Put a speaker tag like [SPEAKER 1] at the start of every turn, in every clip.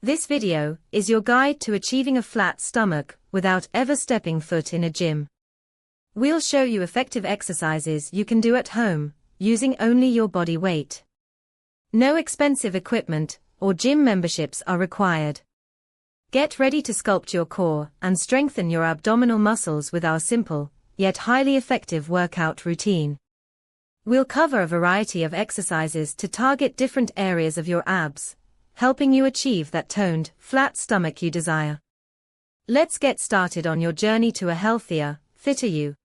[SPEAKER 1] This video is your guide to achieving a flat stomach without ever stepping foot in a gym. We'll show you effective exercises you can do at home, using only your body weight. No expensive equipment or gym memberships are required. Get ready to sculpt your core and strengthen your abdominal muscles with our simple, yet highly effective workout routine. We'll cover a variety of exercises to target different areas of your abs, helping you achieve that toned, flat stomach you desire. Let's get started on your journey to a healthier, fitter you.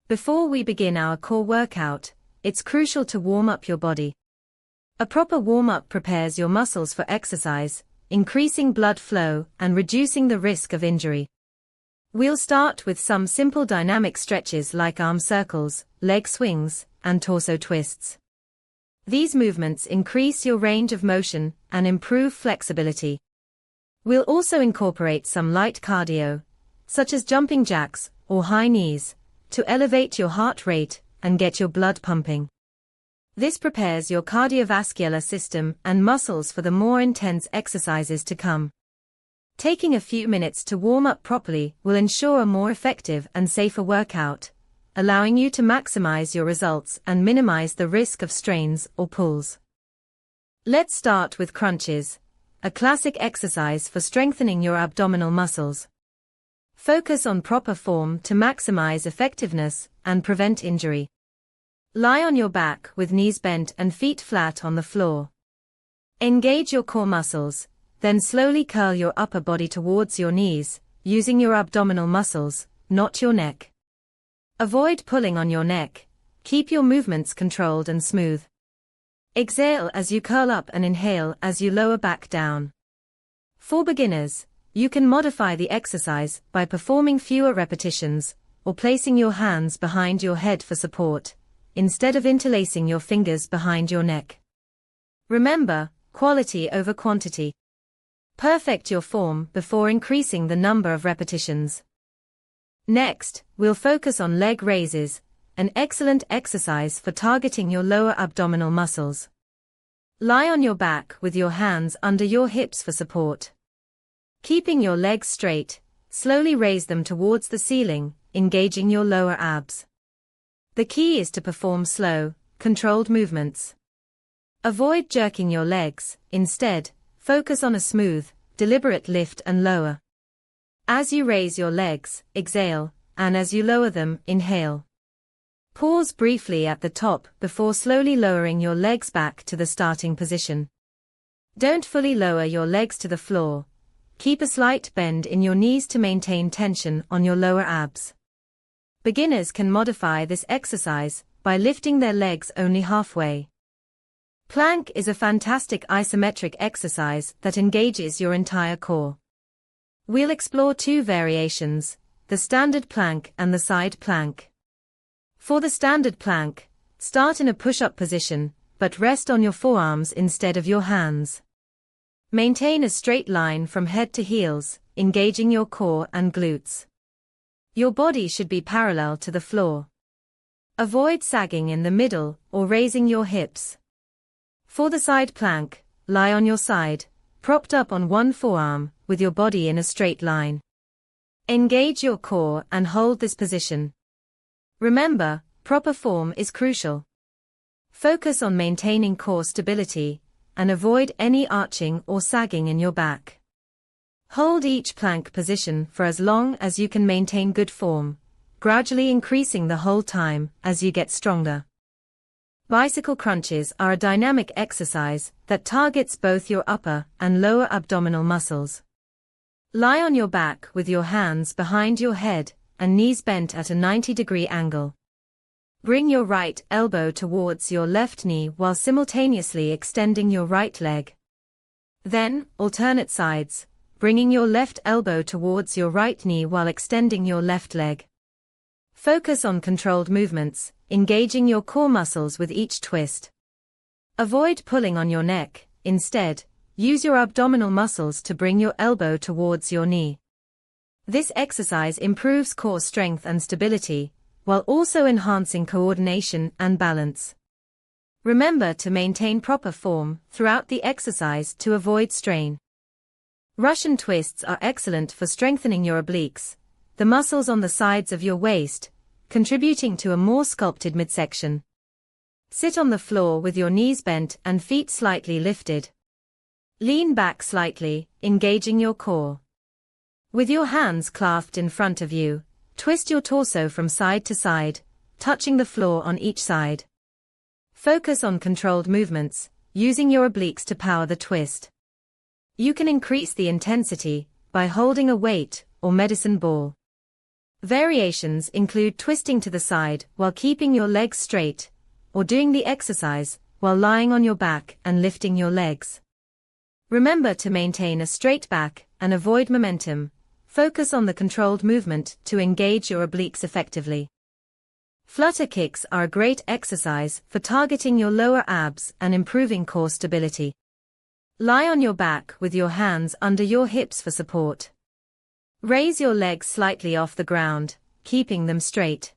[SPEAKER 1] Before we begin our core workout, it's crucial to warm up your body. A proper warm-up prepares your muscles for exercise, increasing blood flow and reducing the risk of injury. We'll start with some simple dynamic stretches like arm circles, leg swings, and torso twists. These movements increase your range of motion and improve flexibility. We'll also incorporate some light cardio, such as jumping jacks or high knees, to elevate your heart rate and get your blood pumping. This prepares your cardiovascular system and muscles for the more intense exercises to come. Taking a few minutes to warm up properly will ensure a more effective and safer workout, allowing you to maximize your results and minimize the risk of strains or pulls. Let's start with crunches, a classic exercise for strengthening your abdominal muscles. Focus on proper form to maximize effectiveness and prevent injury. Lie on your back with knees bent and feet flat on the floor. Engage your core muscles, then slowly curl your upper body towards your knees, using your abdominal muscles, not your neck. Avoid pulling on your neck. Keep your movements controlled and smooth. Exhale as you curl up and inhale as you lower back down. For beginners, you can modify the exercise by performing fewer repetitions or placing your hands behind your head for support, instead of interlacing your fingers behind your neck. Remember, quality over quantity. Perfect your form before increasing the number of repetitions. Next, we'll focus on leg raises, an excellent exercise for targeting your lower abdominal muscles. Lie on your back with your hands under your hips for support. Keeping your legs straight, slowly raise them towards the ceiling, engaging your lower abs. The key is to perform slow, controlled movements. Avoid jerking your legs, instead, focus on a smooth, deliberate lift and lower. As you raise your legs, exhale, and as you lower them, inhale. Pause briefly at the top before slowly lowering your legs back to the starting position. Don't fully lower your legs to the floor. Keep a slight bend in your knees to maintain tension on your lower abs. Beginners can modify this exercise by lifting their legs only halfway. Plank is a fantastic isometric exercise that engages your entire core. We'll explore two variations, the standard plank and the side plank. For the standard plank, start in a push-up position, but rest on your forearms instead of your hands. Maintain a straight line from head to heels, engaging your core and glutes. Your body should be parallel to the floor. Avoid sagging in the middle or raising your hips. For the side plank, lie on your side, propped up on one forearm, with your body in a straight line. Engage your core and hold this position. Remember, proper form is crucial. Focus on maintaining core stability, and avoid any arching or sagging in your back. Hold each plank position for as long as you can maintain good form, gradually increasing the whole time as you get stronger. Bicycle crunches are a dynamic exercise that targets both your upper and lower abdominal muscles. Lie on your back with your hands behind your head and knees bent at a 90-degree angle. Bring your right elbow towards your left knee while simultaneously extending your right leg. Then, alternate sides, bringing your left elbow towards your right knee while extending your left leg. Focus on controlled movements, engaging your core muscles with each twist. Avoid pulling on your neck, instead, use your abdominal muscles to bring your elbow towards your knee. This exercise improves core strength and stability, while also enhancing coordination and balance. Remember to maintain proper form throughout the exercise to avoid strain. Russian twists are excellent for strengthening your obliques, the muscles on the sides of your waist, contributing to a more sculpted midsection. Sit on the floor with your knees bent and feet slightly lifted. Lean back slightly, engaging your core. With your hands clasped in front of you, twist your torso from side to side, touching the floor on each side. Focus on controlled movements, using your obliques to power the twist. You can increase the intensity by holding a weight or medicine ball. Variations include twisting to the side while keeping your legs straight, or doing the exercise while lying on your back and lifting your legs. Remember to maintain a straight back and avoid momentum. Focus on the controlled movement to engage your obliques effectively. Flutter kicks are a great exercise for targeting your lower abs and improving core stability. Lie on your back with your hands under your hips for support. Raise your legs slightly off the ground, keeping them straight.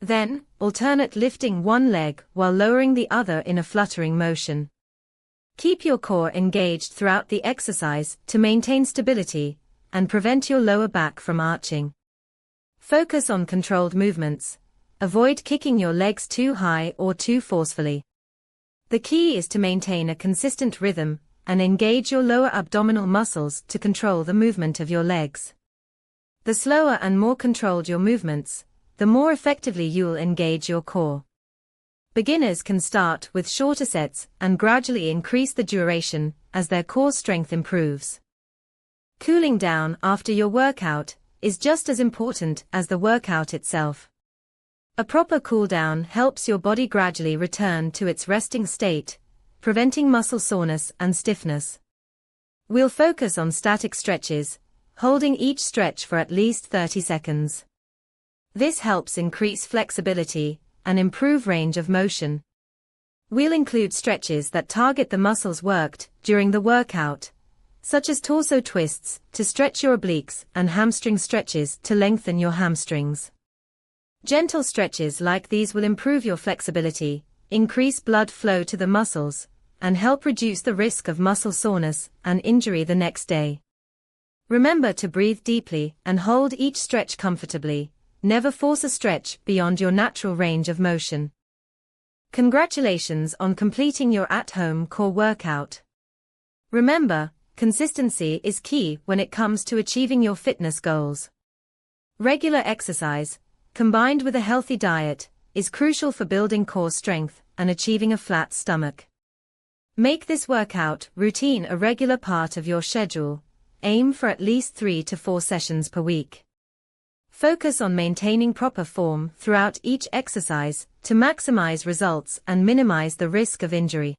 [SPEAKER 1] Then, alternate lifting one leg while lowering the other in a fluttering motion. Keep your core engaged throughout the exercise to maintain stability and prevent your lower back from arching. Focus on controlled movements. Avoid kicking your legs too high or too forcefully. The key is to maintain a consistent rhythm and engage your lower abdominal muscles to control the movement of your legs. The slower and more controlled your movements, the more effectively you'll engage your core. Beginners can start with shorter sets and gradually increase the duration as their core strength improves. Cooling down after your workout is just as important as the workout itself. A proper cool down helps your body gradually return to its resting state, preventing muscle soreness and stiffness. We'll focus on static stretches, holding each stretch for at least 30 seconds. This helps increase flexibility and improve range of motion. We'll include stretches that target the muscles worked during the workout, such as torso twists to stretch your obliques and hamstring stretches to lengthen your hamstrings. Gentle stretches like these will improve your flexibility, increase blood flow to the muscles, and help reduce the risk of muscle soreness and injury the next day. Remember to breathe deeply and hold each stretch comfortably. Never force a stretch beyond your natural range of motion. Congratulations on completing your at-home core workout. Remember, consistency is key when it comes to achieving your fitness goals. Regular exercise, combined with a healthy diet, is crucial for building core strength and achieving a flat stomach. Make this workout routine a regular part of your schedule. Aim for at least 3 to 4 sessions per week. Focus on maintaining proper form throughout each exercise to maximize results and minimize the risk of injury.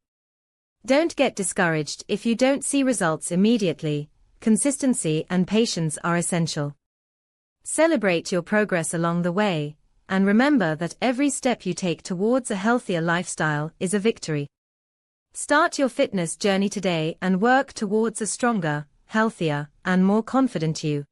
[SPEAKER 1] Don't get discouraged if you don't see results immediately. Consistency and patience are essential. Celebrate your progress along the way, and remember that every step you take towards a healthier lifestyle is a victory. Start your fitness journey today and work towards a stronger, healthier, and more confident you.